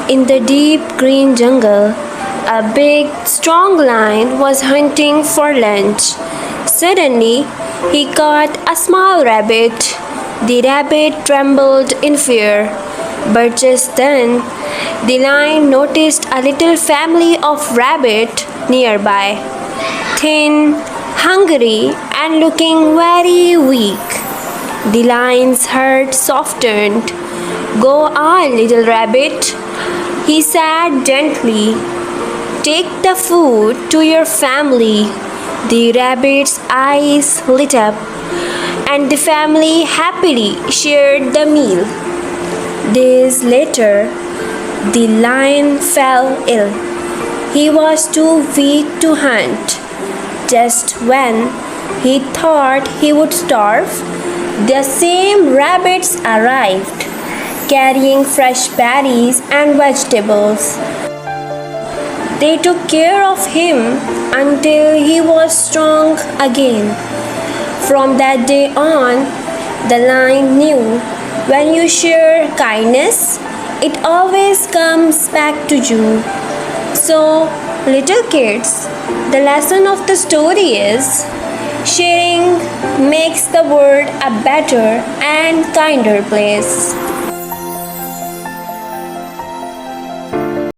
In the deep green jungle, a big, strong lion was hunting for lunch. Suddenly, he caught a small rabbit. The rabbit trembled in fear. But just then, the lion noticed a little family of rabbits nearby, thin, hungry, and looking very weak. The lion's heart softened. Go on, little rabbit, he said gently. Take the food to your family. The rabbit's eyes lit up, and the family happily shared the meal. Days later, the lion fell ill. He was too weak to hunt. Just when he thought he would starve, the same rabbits arrived, carrying fresh berries and vegetables. They took care of him until he was strong again. From that day on, the lion knew when you share kindness, it always comes back to you. So, little kids, the lesson of the story is sharing makes the world a better and kinder place.